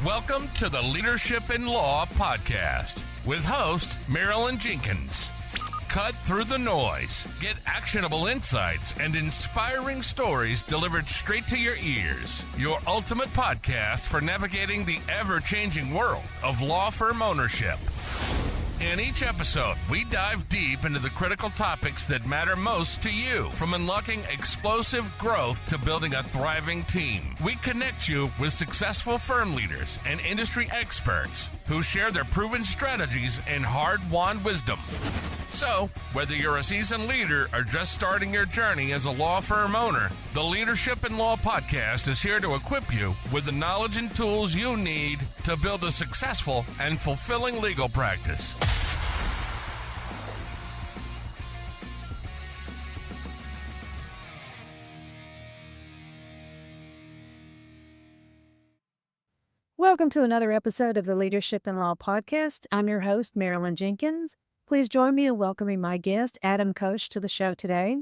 Welcome to the Leadership in Law podcast with host Marilyn Jenkins. Cut through the noise, get actionable insights and inspiring stories delivered straight to your ears. Your ultimate podcast for navigating the ever-changing world of law firm ownership. In each episode, we dive deep into the critical topics that matter most to you, from unlocking explosive growth to building a thriving team. We connect you with successful firm leaders and industry experts who share their proven strategies and hard-won wisdom. So, whether you're a seasoned leader or just starting your journey as a law firm owner, the Leadership in Law podcast is here to equip you with the knowledge and tools you need to build a successful and fulfilling legal practice. Welcome to another episode of the Leadership in Law podcast. I'm your host, Marilyn Jenkins. Please join me in welcoming my guest, Adam Koós, to the show today.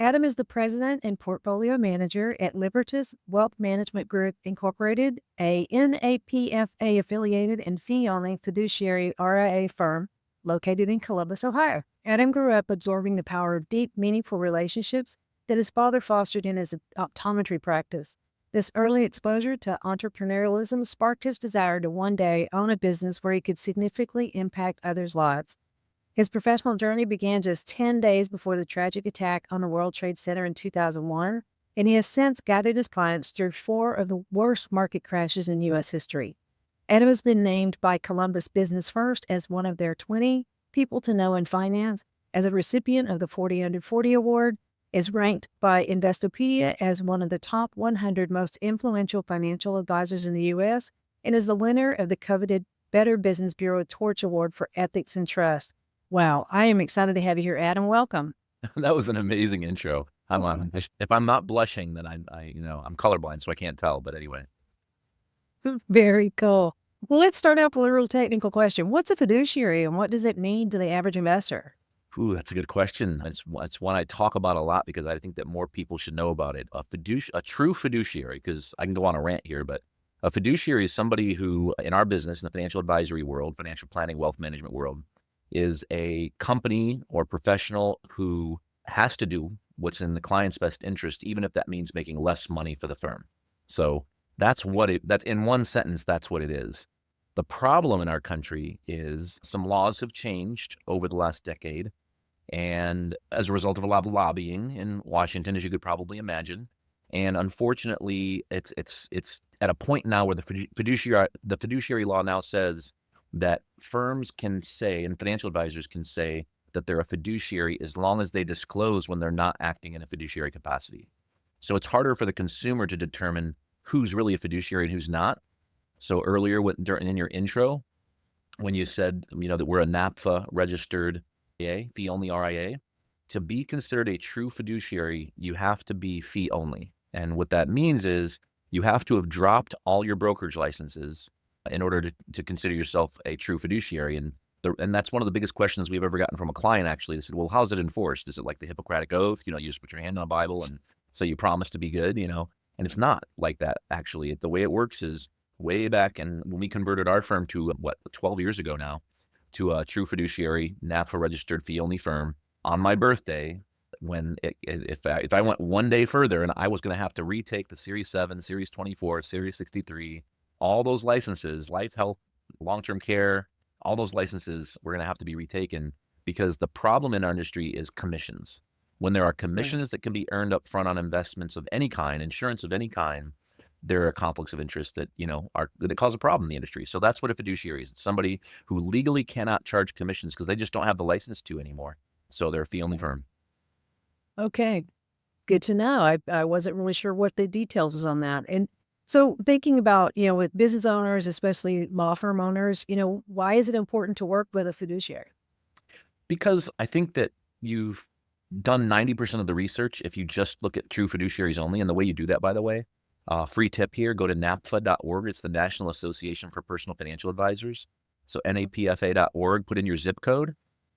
Adam is the president and portfolio manager at Libertas Wealth Management Group, Incorporated, a NAPFA-affiliated and fee-only fiduciary RIA firm located in Columbus, Ohio. Adam grew up absorbing the power of deep, meaningful relationships that his father fostered in his optometry practice. This early exposure to entrepreneurialism sparked his desire to one day own a business where he could significantly impact others' lives. His professional journey began just 10 days before the tragic attack on the World Trade Center in 2001, and he has since guided his clients through 4 of the worst market crashes in U.S. history. Adam has been named by Columbus Business First as one of their 20 people to know in finance, as a recipient of the 40 Under 40 Award, is ranked by Investopedia as one of the top 100 most influential financial advisors in the U.S., and is the winner of the coveted Better Business Bureau Torch Award for Ethics and Trust. Wow, I am excited to have you here, Adam. Welcome. That was an amazing intro. If I'm not blushing, then I'm colorblind, so I can't tell. But anyway, Very cool. Well, let's start out with a real technical question. What's a fiduciary, and what does it mean to the average investor? ooh, that's a good question. It's one I talk about a lot because I think that more people should know about it. A true fiduciary, because I can go on a rant here, but a fiduciary is somebody who, in our business, in the financial advisory world, financial planning, wealth management world, is a company or professional who has to do what's in the client's best interest, even if that means making less money for the firm. So that's in one sentence, that's what it is. The problem in our country is some laws have changed over the last decade. And as a result of a lot of lobbying in Washington, as you could probably imagine. And unfortunately, it's at a point now where the fiduciary law now says that firms can say, and financial advisors can say, that they're a fiduciary as long as they disclose when they're not acting in a fiduciary capacity. So it's harder for the consumer to determine who's really a fiduciary and who's not. So earlier in your intro, when you said, that we're a NAPFA registered fee-only RIA, to be considered a true fiduciary, you have to be fee-only. And what that means is you have to have dropped all your brokerage licenses in order to consider yourself a true fiduciary. And that's one of the biggest questions we've ever gotten from a client, actually. They said, well, how's it enforced? Is it like the Hippocratic Oath? You just put your hand on a Bible and say you promise to be good, And it's not like that, actually. The way it works is way back, and when we converted our firm to, 12 years ago now, to a true fiduciary, NAPFA registered fee-only firm, on my birthday, if I went one day further and I was going to have to retake the Series 7, Series 24, Series 63, all those licenses, life, health, long-term care, all those licenses were going to have to be retaken, because the problem in our industry is commissions. When there are commissions that can be earned up front on investments of any kind, insurance of any kind, there are conflicts of interest that, that cause a problem in the industry. So that's what a fiduciary is. It's somebody who legally cannot charge commissions because they just don't have the license to anymore. So they're a fee-only firm. Okay, good to know. I wasn't really sure what the details was on that. And so thinking about, with business owners, especially law firm owners, why is it important to work with a fiduciary? Because I think that you've done 90% of the research if you just look at true fiduciaries only. And the way you do that, by the way, free tip here, go to napfa.org. It's the National Association for Personal Financial Advisors. So napfa.org, put in your zip code,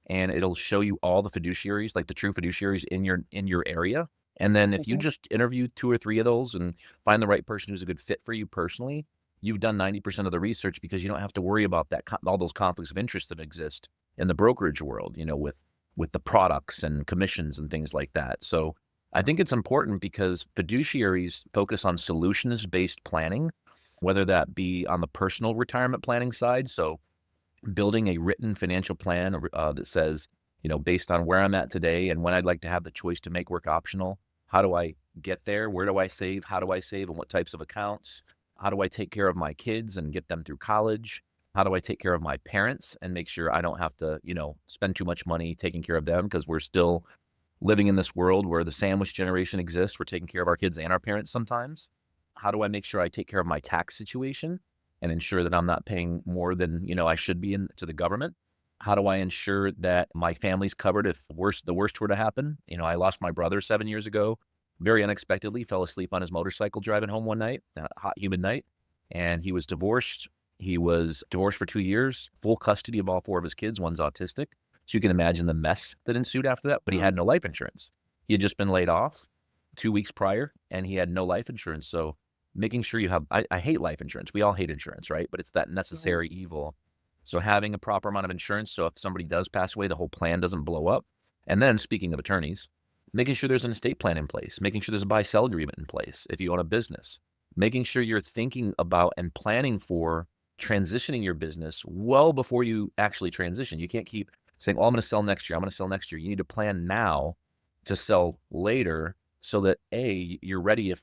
and it'll show you all the fiduciaries, like the true fiduciaries in your area. And then if you just interview 2 or 3 of those and find the right person who's a good fit for you personally, you've done 90% of the research because you don't have to worry about that, all those conflicts of interest that exist in the brokerage world, with the products and commissions and things like that. So I think it's important because fiduciaries focus on solutions-based planning, whether that be on the personal retirement planning side. So building a written financial plan that says, based on where I'm at today and when I'd like to have the choice to make work optional, how do I get there? Where do I save? How do I save? And what types of accounts? How do I take care of my kids and get them through college? How do I take care of my parents and make sure I don't have to, spend too much money taking care of them, because we're still living in this world where the sandwich generation exists. We're taking care of our kids and our parents sometimes. How do I make sure I take care of my tax situation and ensure that I'm not paying more than, I should be to the government? How do I ensure that my family's covered if the worst were to happen? I lost my brother 7 years ago, very unexpectedly, fell asleep on his motorcycle driving home one night, a hot, humid night, and he was divorced. He was divorced for 2 years, full custody of all 4 of his kids. One's autistic. So you can imagine the mess that ensued after that, but he had no life insurance. He had just been laid off 2 weeks prior, and he had no life insurance. So making sure you have, I hate life insurance. We all hate insurance, right? But it's that necessary evil. So having a proper amount of insurance, so if somebody does pass away, the whole plan doesn't blow up. And then, speaking of attorneys, making sure there's an estate plan in place, making sure there's a buy-sell agreement in place if you own a business, making sure you're thinking about and planning for transitioning your business well before you actually transition. You can't keep saying, I'm going to sell next year. I'm going to sell next year. You need to plan now to sell later so that you're ready if,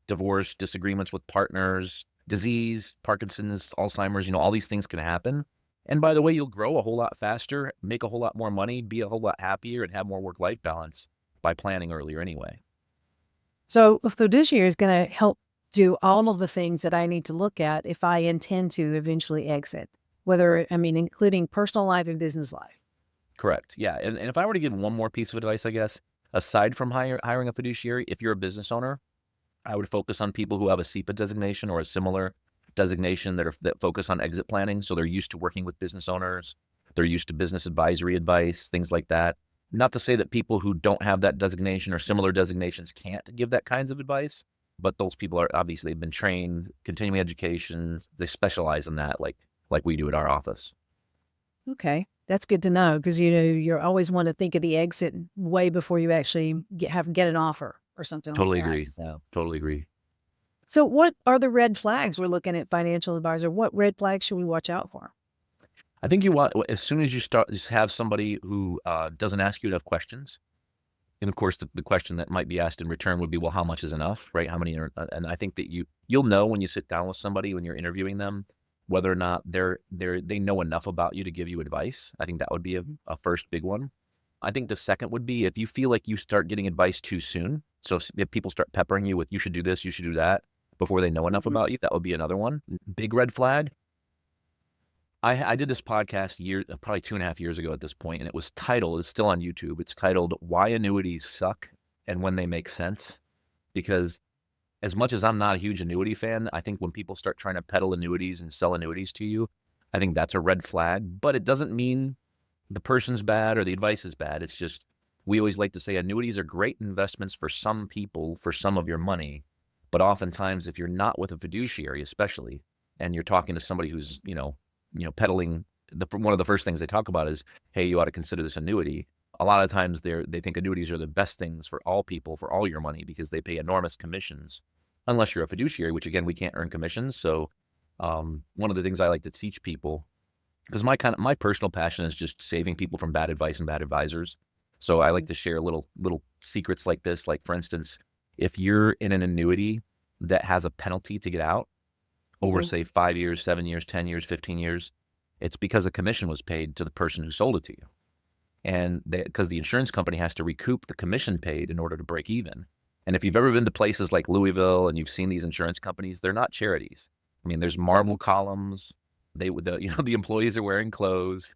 divorce, disagreements with partners, disease, Parkinson's, Alzheimer's, all these things can happen. And by the way, you'll grow a whole lot faster, make a whole lot more money, be a whole lot happier, and have more work-life balance by planning earlier anyway. So a fiduciary is going to help do all of the things that I need to look at if I intend to eventually exit, including personal life and business life. Correct. Yeah. And if I were to give one more piece of advice, I guess, aside from hiring a fiduciary, if you're a business owner, I would focus on people who have a SEPA designation or a similar designation that focus on exit planning. So they're used to working with business owners. They're used to business advisory advice, things like that. Not to say that people who don't have that designation or similar designations can't give that kinds of advice, but those people are obviously they've been trained, continuing education. They specialize in that like we do at our office. Okay. That's good to know, because, you always want to think of the exit way before you actually get an offer or something Totally like that. agree. So. Totally agree. So what are the red flags we're looking at financial advisor? What red flags should we watch out for? I think you want, as soon as you start, just have somebody who doesn't ask you enough questions. And of course, the question that might be asked in return would be, well, how much is enough, right? How many and I think that you'll know when you sit down with somebody, when you're interviewing them, whether or not they know enough about you to give you advice. I think that would be a first big one. I think the second would be if you feel like you start getting advice too soon. So if people start peppering you with, you should do this, you should do that, before they know enough about you, that would be another one. Big red flag. I did this podcast probably 2.5 years ago at this point, and it's still on YouTube. It's titled Why Annuities Suck and When They Make Sense. Because as much as I'm not a huge annuity fan, I think when people start trying to peddle annuities and sell annuities to you, I think that's a red flag. But it doesn't mean the person's bad or the advice is bad. It's just, we always like to say annuities are great investments for some people, for some of your money. But oftentimes, if you're not with a fiduciary, especially, and you're talking to somebody who's, peddling, one of the first things they talk about is, hey, you ought to consider this annuity. A lot of times they think annuities are the best things for all people, for all your money, because they pay enormous commissions, unless you're a fiduciary, which again, we can't earn commissions. So one of the things I like to teach people, because my personal passion is just saving people from bad advice and bad advisors. So I like to share little secrets like this. Like, for instance, if you're in an annuity that has a penalty to get out over, say, 5 years, 7 years, 10 years, 15 years, it's because a commission was paid to the person who sold it to you. And because the insurance company has to recoup the commission paid in order to break even. And if you've ever been to places like Louisville and you've seen these insurance companies, they're not charities. I mean, there's marble columns. The employees are wearing clothes.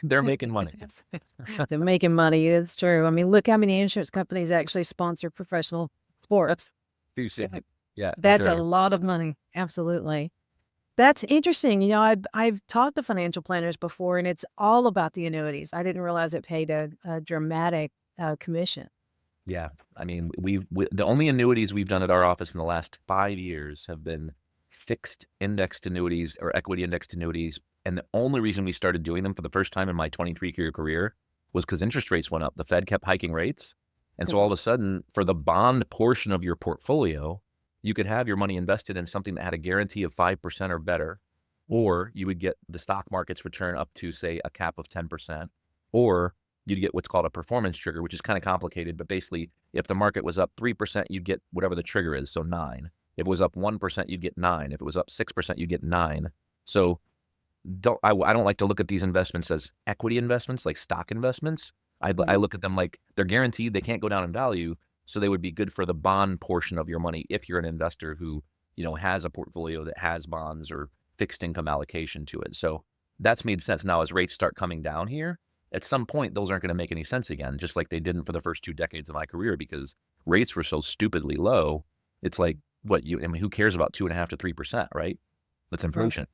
They're making money. They're making money. It's true. I mean, look how many insurance companies actually sponsor professional sports. Yeah, That's sure. a lot of money. Absolutely. That's interesting. I've talked to financial planners before, and it's all about the annuities. I didn't realize it paid a dramatic commission. Yeah. I mean, the only annuities we've done at our office in the last 5 years have been fixed indexed annuities or equity indexed annuities. And the only reason we started doing them for the first time in my 23-year career was because interest rates went up. The Fed kept hiking rates. And so all of a sudden, for the bond portion of your portfolio, you could have your money invested in something that had a guarantee of 5% or better, or you would get the stock market's return up to, say, a cap of 10%, or you'd get what's called a performance trigger, which is kind of complicated. But basically, if the market was up 3%, you'd get whatever the trigger is, so 9. If it was up 1%, you'd get 9. If it was up 6%, you'd get 9. So I don't like to look at these investments as equity investments, like stock investments. I look at them like they're guaranteed. They can't go down in value. So they would be good for the bond portion of your money if you're an investor who, has a portfolio that has bonds or fixed income allocation to it. So that's made sense. Now, as rates start coming down here, at some point, those aren't going to make any sense again, just like they didn't for the first 2 decades of my career, because rates were so stupidly low. It's like, who cares about 2.5% to 3%, right? That's inflation.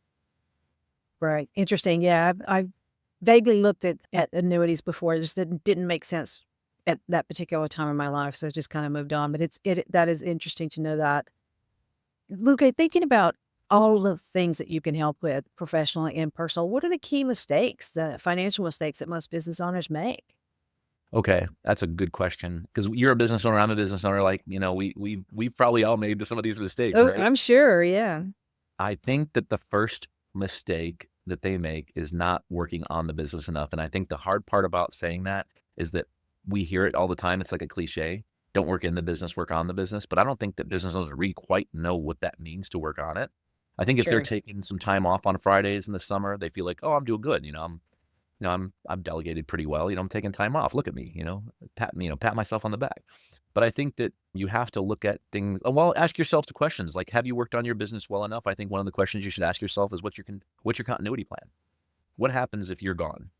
Right. Interesting. Yeah. I vaguely looked at annuities before. It just didn't make sense at that particular time in my life. So it just kind of moved on. But that is interesting to know that. Luke, thinking about all the things that you can help with professionally and personal, what are the key mistakes, the financial mistakes that most business owners make? Okay, that's a good question, because you're a business owner, I'm a business owner. Like, we've probably all made some of these mistakes, Oh, right? I'm sure. Yeah. I think that the first mistake that they make is not working on the business enough. And I think the hard part about saying that is that we hear it all the time. It's like a cliche. Don't work in the business, work on the business. But I don't think that business owners really quite know what that means to work on it. I think if they're taking some time off on Fridays in the summer, they feel like, oh, I'm doing good. I'm delegated pretty well. I'm taking time off. Look at me, pat myself on the back. But I think that you have to look at things. Well, ask yourself the questions like, have you worked on your business well enough? I think one of the questions you should ask yourself is, what's your continuity plan? What happens if you're gone?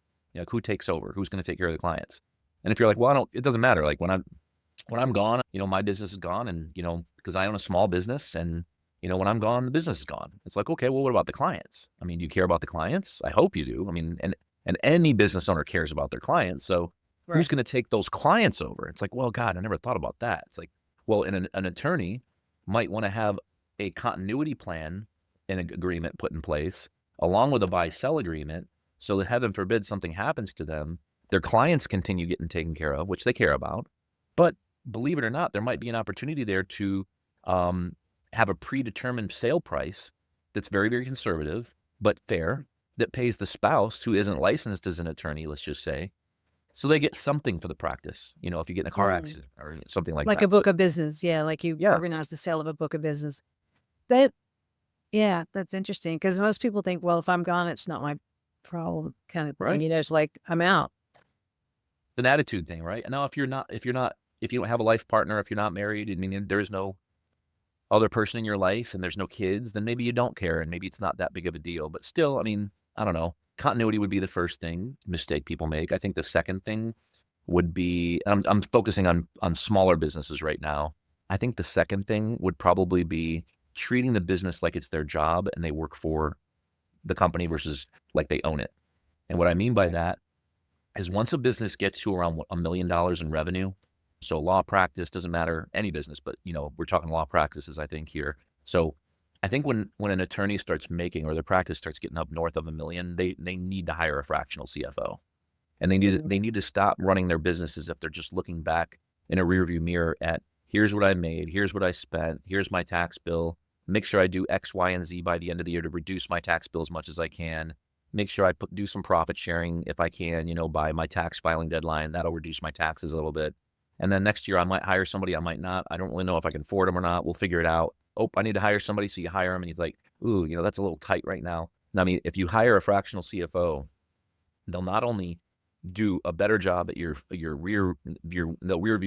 Who takes over? Who's going to take care of the clients? And if you're like, well, it doesn't matter. Like when I'm gone, my business is gone, and because I own a small business, and when I'm gone, the business is gone. It's like, okay, well, what about the clients? I mean, do you care about the clients? I hope you do. I mean, and any business owner cares about their clients. So who's going to take those clients over? It's like, well, God, I never thought about that. It's like, well, an attorney might want to have a continuity plan and an agreement put in place along with a buy-sell agreement, so that heaven forbid something happens to them, their clients continue getting taken care of, which they care about. But believe it or not, there might be an opportunity there to have a predetermined sale price that's very, very conservative, but fair, that pays the spouse who isn't licensed as an attorney, let's just say. So they get something for the practice, if you get in a car accident or something like that. Like a book of business. Yeah. Like you organize the sale of a book of business. That's interesting, because most people think, well, if I'm gone, it's not my problem kind of thing. Right. It's like, I'm out. It's an attitude thing, right? Now, if you don't have a life partner, if you're not married, I mean, there is no other person in your life and there's no kids, then maybe you don't care and maybe it's not that big of a deal. But still, I mean, I don't know. Continuity would be the first mistake people make. I think the second thing would be, I'm focusing on smaller businesses right now. I think the second thing would probably be treating the business like it's their job and they work for the company versus like they own it. And what I mean by that is, once a business gets to around $1 million in revenue, so law practice, doesn't matter, any business, but we're talking law practices, I think, here. So I think when an attorney starts making, or their practice starts getting up north of $1 million, they need to hire a fractional CFO. And they need to stop running their business as if they're just looking back in a rearview mirror at, here's what I made, here's what I spent, here's my tax bill. Make sure I do X, Y, and Z by the end of the year to reduce my tax bill as much as I can. Make sure I do some profit sharing if I can, by my tax filing deadline. That'll reduce my taxes a little bit. And then next year I might hire somebody, I might not. I don't really know if I can afford them or not. We'll figure it out. Oh, I need to hire somebody. So you hire them and you're like, ooh, that's a little tight right now. I mean, if you hire a fractional CFO, they'll not only do a better job at your rear view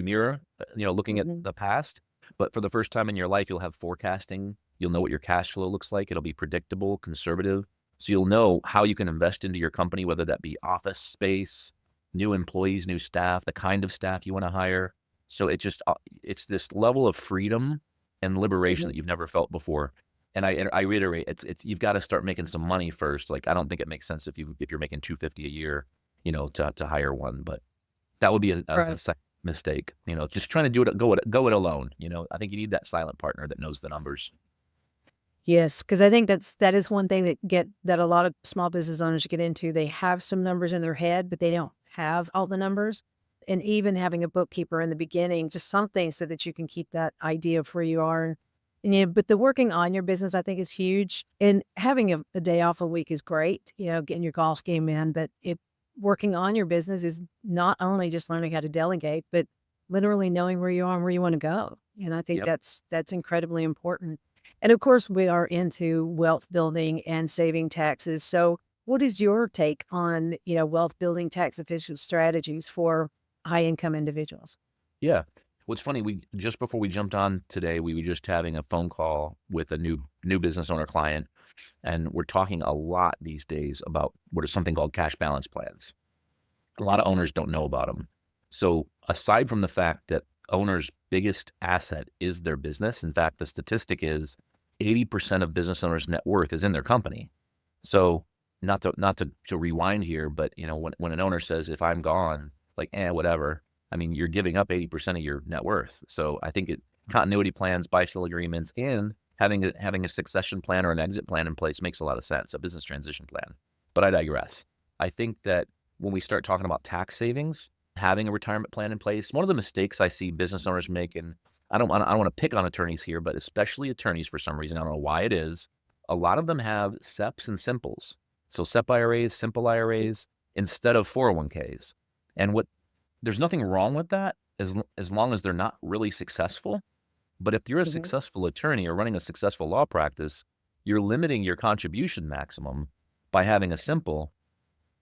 mirror, looking at the past, but for the first time in your life, you'll have forecasting. You'll know what your cash flow looks like. It'll be predictable, conservative. So you'll know how you can invest into your company, whether that be office space, new employees, new staff, the kind of staff you want to hire. So it's this level of freedom and liberation that you've never felt before. And I reiterate, it's you've got to start making some money first. Like, I don't think it makes sense if you're making $250 a year, to hire one. But that would be a second mistake. Just trying to go it alone. I think you need that silent partner that knows the numbers. Yes, because I think that is one thing that a lot of small business owners get into. They have some numbers in their head, but they don't have all the numbers. And even having a bookkeeper in the beginning, just something so that you can keep that idea of where you are. And but the working on your business, I think, is huge. And having a day off a week is great, getting your golf game in. But working on your business is not only just learning how to delegate, but literally knowing where you are and where you want to go. And I think Yep. that's incredibly important. And of course, we are into wealth building and saving taxes. So what is your take on, wealth building tax efficient strategies for high income individuals? Yeah. What's funny, we just before we jumped on today, we were just having a phone call with a new business owner client, and we're talking a lot these days about what is something called cash balance plans. A lot of owners don't know about them. So aside from the fact that owners' biggest asset is their business, in fact, the statistic is 80% of business owners' net worth is in their company. So not to rewind here, but when an owner says, if I'm gone, like, whatever, I mean, you're giving up 80% of your net worth. So I think continuity plans, buy-sell agreements, and having a succession plan or an exit plan in place makes a lot of sense, a business transition plan. But I digress. I think that when we start talking about tax savings, having a retirement plan in place, one of the mistakes I see business owners make, and I don't want to pick on attorneys here, but especially attorneys for some reason, I don't know why it is, a lot of them have SEPs and simples. So SEP IRAs, simple IRAs, instead of 401ks. And there's nothing wrong with that as long as they're not really successful. But if you're a Mhm. successful attorney or running a successful law practice, you're limiting your contribution maximum by having a simple.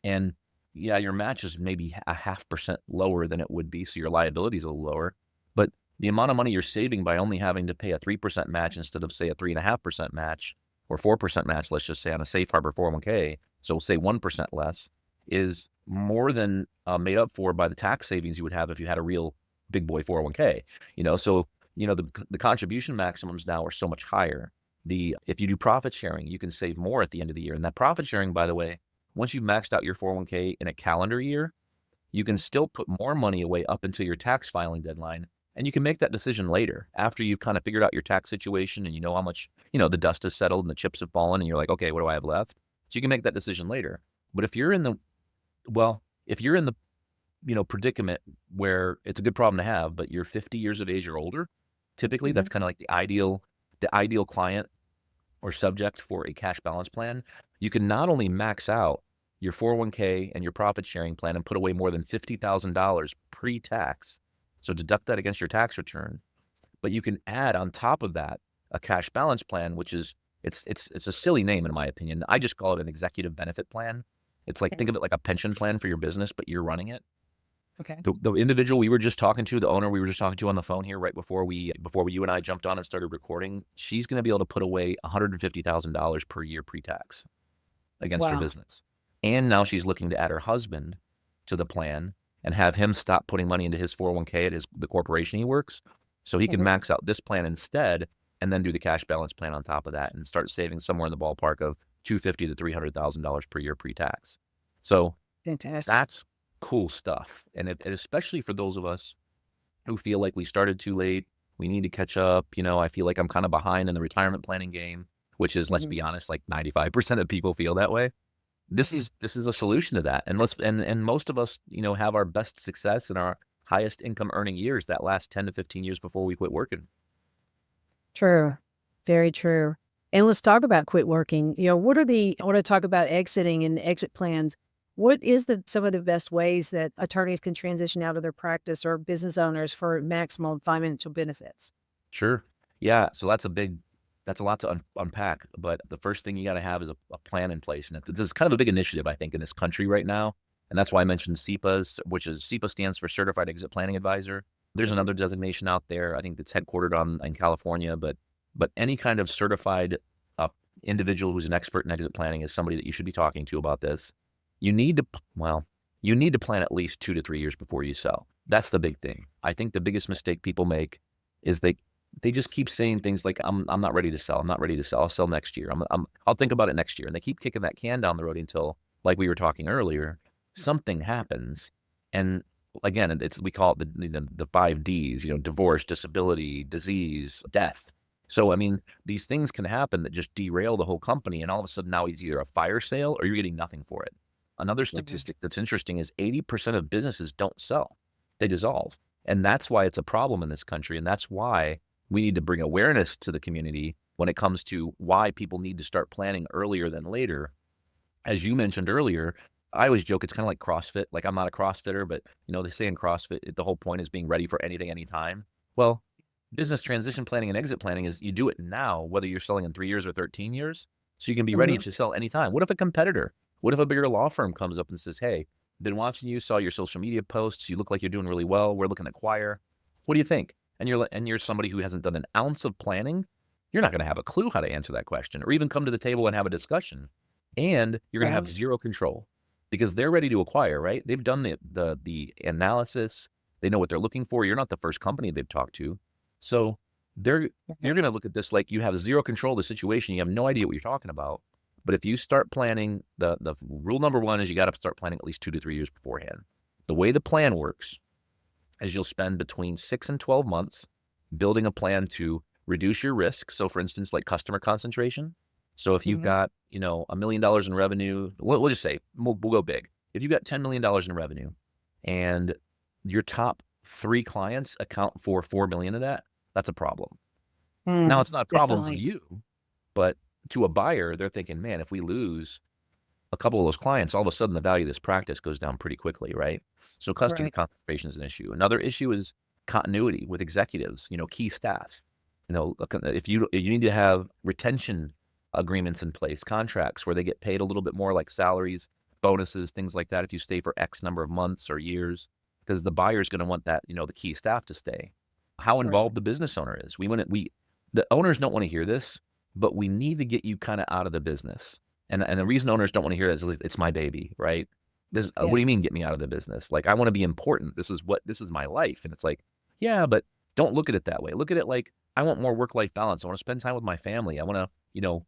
And yeah, your match is maybe a 0.5% lower than it would be, so your liability is a little lower. But the amount of money you're saving by only having to pay a 3% match instead of, say, a 3.5% match or 4% match, let's just say on a safe harbor 401k, so say 1% less, is more than made up for by the tax savings you would have if you had a real big boy 401k. So the contribution maximums now are so much higher. If you do profit sharing, you can save more at the end of the year. And that profit sharing, by the way, once you've maxed out your 401k in a calendar year, you can still put more money away up until your tax filing deadline. And you can make that decision later after you've kind of figured out your tax situation and you know how much, the dust has settled and the chips have fallen and you're like, okay, what do I have left? So you can make that decision later. But if you're in the predicament where it's a good problem to have, but you're 50 years of age or older, typically Mhm. that's kind of like the ideal client or subject for a cash balance plan. You can not only max out your 401k and your profit sharing plan and put away more than $50,000 pre-tax, so deduct that against your tax return, but you can add on top of that a cash balance plan, which is it's a silly name in my opinion. I just call it an executive benefit plan. It's like, Okay. think of it like a pension plan for your business, but you're running it. Okay. The individual we were just talking to, the owner we were just talking to on the phone here right before you and I jumped on and started recording, she's going to be able to put away $150,000 per year pre-tax against her Wow. business. And now she's looking to add her husband to the plan and have him stop putting money into his 401k at the corporation he works, so he can Mhm. max out this plan instead, and then do the cash balance plan on top of that and start saving somewhere in the ballpark of $250,000 to $300,000 per year pre-tax. So Fantastic. that's cool stuff. And especially for those of us who feel like we started too late, we need to catch up. I feel like I'm kind of behind in the retirement planning game, which is, let's Mhm. be honest, like 95% of people feel that way. This is a solution to that. And most of us, have our best success in our highest income earning years that last 10 to 15 years before we quit working. True. Very true. And let's talk about quit working. I want to talk about exiting and exit plans. What is some of the best ways that attorneys can transition out of their practice or business owners for maximum financial benefits? Sure. Yeah. So that's a lot to unpack. But the first thing you got to have is a plan in place. And this is kind of a big initiative, I think, in this country right now. And that's why I mentioned SEPAs, which is SEPA stands for Certified Exit Planning Advisor. There's Mhm. another designation out there. I think that's headquartered in California, but any kind of certified uh, individual who's an expert in exit planning is somebody that you should be talking to about this. You need to, well, you need to plan at least 2 to 3 years before you sell. That's the big thing. I think the biggest mistake people make is they just keep saying things like, I'm not ready to sell. I'm not ready to sell. I'll sell next year. I'll think about it next year. And they keep kicking that can down the road until, like we were talking earlier, something happens. And again, we call it the 5 Ds, divorce, disability, disease, death. So, I mean, these things can happen that just derail the whole company. And all of a sudden now it's either a fire sale or you're getting nothing for it. Another statistic that's interesting is 80% of businesses don't sell. They dissolve. And that's why it's a problem in this country. And that's why we need to bring awareness to the community when it comes to why people need to start planning earlier than later. As you mentioned earlier, I always joke it's kind of like CrossFit. Like, I'm not a CrossFitter, but they say in CrossFit, the whole point is being ready for anything, anytime. Well, business transition planning and exit planning is you do it now, whether you're selling in 3 years or 13 years, so you can be ready to sell anytime. What if a competitor, what if a bigger law firm comes up and says, hey, been watching you, saw your social media posts, you look like you're doing really well, we're looking to acquire. What do you think? And you're somebody who hasn't done an ounce of planning, you're not going to have a clue how to answer that question or even come to the table and have a discussion. And you're going to have zero control because they're ready to acquire, right? They've done the analysis. They know what they're looking for. You're not the first company they've talked to. So you're going to look at this like you have zero control of the situation. You have no idea what you're talking about. But if you start planning, the rule number one is you got to start planning at least 2 to 3 years beforehand. The way the plan works is you'll spend between 6 and 12 months building a plan to reduce your risk. So for instance, like customer concentration. So if you've got, $1 million in revenue, we'll just say, we'll go big. If you've got $10 million in revenue and your top 3 clients account for 4 million of that, that's a problem. Now, it's not a problem for you, but to a buyer, they're thinking, man, if we lose a couple of those clients, all of a sudden the value of this practice goes down pretty quickly, right? So customer concentration is an issue. Another issue is continuity with executives, key staff. If you need to have retention agreements in place, contracts where they get paid a little bit more, like salaries, bonuses, things like that, if you stay for X number of months or years, because the buyer's going to want that, the key staff to stay. How involved the business owner is. The owners don't want to hear this, but we need to get you kind of out of the business. And the reason owners don't want to hear that is it's my baby, right? What do you mean get me out of the business? Like, I want to be important. This is my life. And it's like, yeah, but don't look at it that way. Look at it like, I want more work-life balance. I want to spend time with my family. I want to,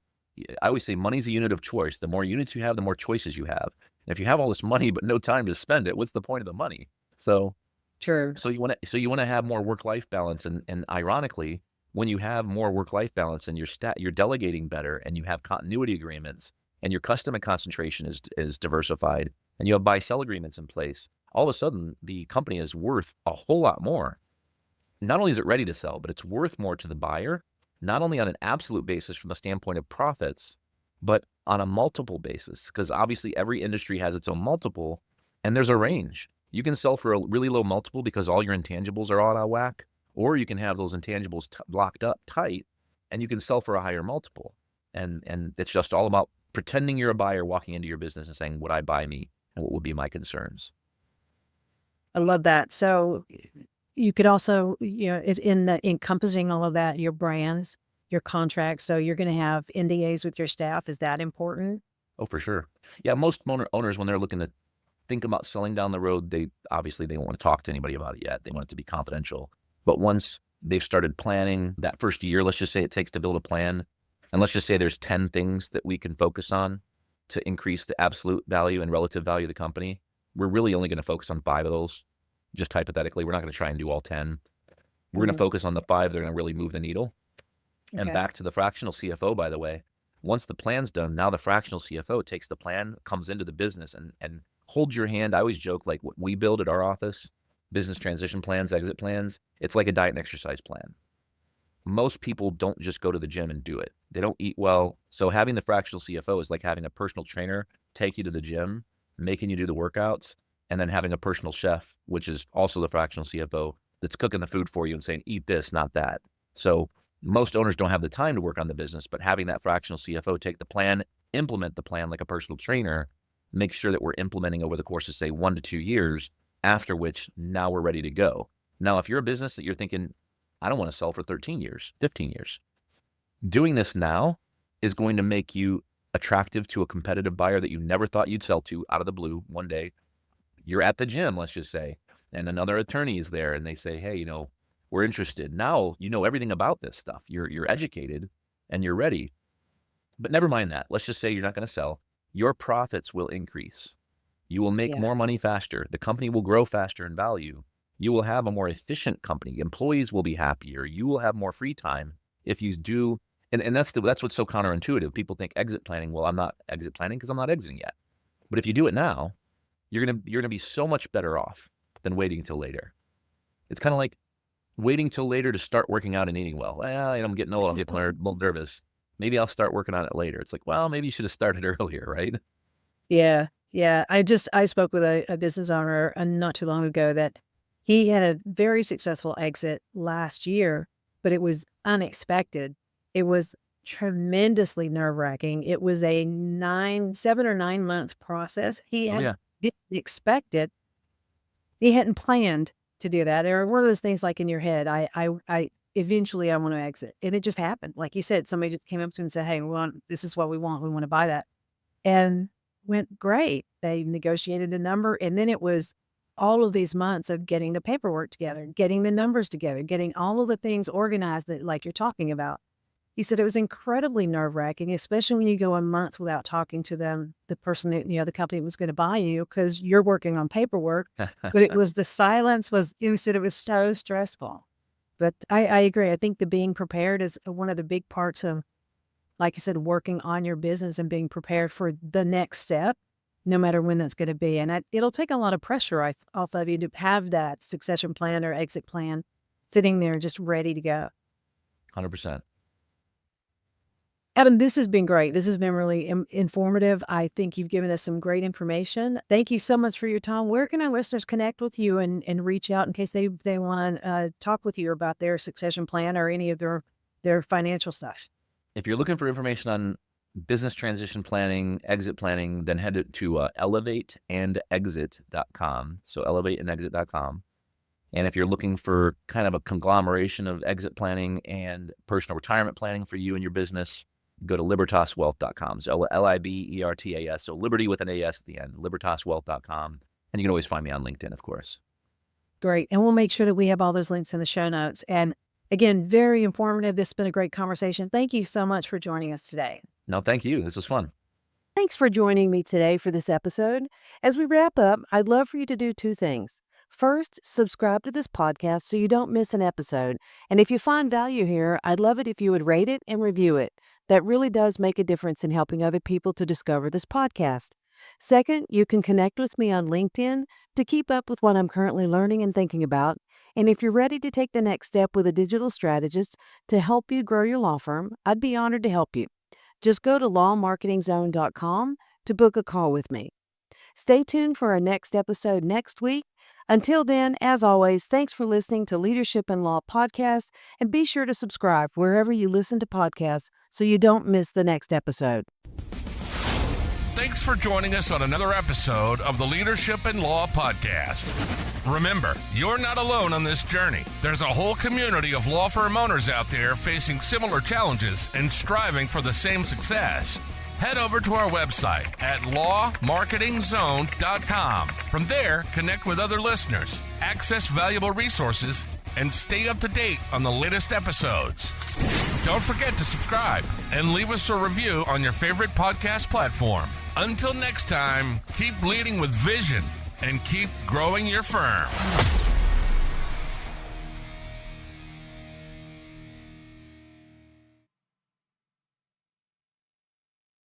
I always say money's a unit of choice. The more units you have, the more choices you have. And if you have all this money, but no time to spend it, what's the point of the money? So True. So you want to have more work-life balance. And ironically, when you have more work-life balance and you're delegating better and you have continuity agreements and your customer concentration is diversified and you have buy-sell agreements in place, all of a sudden the company is worth a whole lot more. Not only is it ready to sell, but it's worth more to the buyer, not only on an absolute basis from the standpoint of profits, but on a multiple basis, because obviously every industry has its own multiple and there's a range. You can sell for a really low multiple because all your intangibles are all out of whack, or you can have those intangibles locked up tight and you can sell for a higher multiple. And it's just all about pretending you're a buyer walking into your business and saying, would I buy me and what would be my concerns? I love that. So you could also, encompassing all of that, your brands, your contracts. So you're going to have NDAs with your staff. Is that important? Oh, for sure. Yeah. Most owners, when they're looking to think about selling down the road, they don't want to talk to anybody about it yet. They want it to be confidential. But once they've started planning that first year, let's just say it takes to build a plan. And let's just say there's 10 things that we can focus on to increase the absolute value and relative value of the company. We're really only going to focus on 5 of those. Just hypothetically, we're not going to try and do all 10. We're going to focus on the 5 that are going to really move the needle. Okay. And back to the fractional CFO, by the way, once the plan's done, now the fractional CFO takes the plan, comes into the business and holds your hand. I always joke, like what we build at our office, business transition plans, exit plans, it's like a diet and exercise plan. Most people don't just go to the gym and do it. They don't eat well. So having the fractional CFO is like having a personal trainer take you to the gym, making you do the workouts, and then having a personal chef, which is also the fractional CFO, that's cooking the food for you and saying, eat this, not that. So most owners don't have the time to work on the business, but having that fractional CFO take the plan, implement the plan like a personal trainer, make sure that we're implementing over the course of, say, 1 to 2 years, after which now we're ready to go. Now, if you're a business that you're thinking, I don't want to sell for 13 years, 15 years, doing this now is going to make you attractive to a competitive buyer that you never thought you'd sell to out of the blue. One day you're at the gym, let's just say, and another attorney is there and they say, hey, we're interested. Now you know everything about this stuff. You're educated and you're ready. But never mind that. Let's just say you're not going to sell. Your profits will increase. You will make more money faster. The company will grow faster in value. You will have a more efficient company. Employees will be happier. You will have more free time if you do, and that's what's so counterintuitive. People think exit planning. Well, I'm not exit planning because I'm not exiting yet. But if you do it now, you're gonna be so much better off than waiting till later. It's kind of like waiting till later to start working out and eating well. Well, I'm getting old. I'm getting a little nervous. Maybe I'll start working on it later. It's like, well, maybe you should have started earlier, right? Yeah. Yeah. I spoke with a business owner not too long ago that he had a very successful exit last year, but it was unexpected. It was tremendously nerve-wracking. It was a 7 or 9 month process. He Oh yeah. didn't expect it. He hadn't planned to do that. Or one of those things like in your head, I eventually I want to exit. And it just happened. Like you said, somebody just came up to him and said, hey, this is what we want. We want to buy that. And went great. They negotiated a number. And then it was all of these months of getting the paperwork together, getting the numbers together, getting all of the things organized that like you're talking about. He said it was incredibly nerve-wracking, especially when you go a month without talking to them, the person that, the company was going to buy you, because you're working on paperwork. But it was the silence he said it was so stressful. But I agree. I think the being prepared is one of the big parts of, like I said, working on your business and being prepared for the next step, no matter when that's going to be. And it'll take a lot of pressure off of you to have that succession plan or exit plan sitting there just ready to go. 100%. Adam, this has been great. This has been really informative. I think you've given us some great information. Thank you so much for your time. Where can our listeners connect with you and reach out in case they want to talk with you about their succession plan or any of their financial stuff? If you're looking for information on business transition planning, exit planning, then head to elevateandexit.com. So elevateandexit.com. And if you're looking for kind of a conglomeration of exit planning and personal retirement planning for you and your business, go to libertaswealth.com. So Libertas, so Liberty with an AS at the end, libertaswealth.com. And you can always find me on LinkedIn, of course. Great. And we'll make sure that we have all those links in the show notes. And again, very informative. This has been a great conversation. Thank you so much for joining us today. No, thank you. This was fun. Thanks for joining me today for this episode. As we wrap up, I'd love for you to do 2 things. First, subscribe to this podcast so you don't miss an episode. And if you find value here, I'd love it if you would rate it and review it. That really does make a difference in helping other people to discover this podcast. Second, you can connect with me on LinkedIn to keep up with what I'm currently learning and thinking about. And if you're ready to take the next step with a digital strategist to help you grow your law firm, I'd be honored to help you. Just go to lawmarketingzone.com to book a call with me. Stay tuned for our next episode next week. Until then, as always, thanks for listening to Leadership in Law Podcast, and be sure to subscribe wherever you listen to podcasts so you don't miss the next episode. Thanks for joining us on another episode of the Leadership in Law Podcast. Remember, you're not alone on this journey. There's a whole community of law firm owners out there facing similar challenges and striving for the same success. Head over to our website at lawmarketingzone.com. From there, connect with other listeners, access valuable resources, and stay up to date on the latest episodes. Don't forget to subscribe and leave us a review on your favorite podcast platform. Until next time, keep leading with vision and keep growing your firm.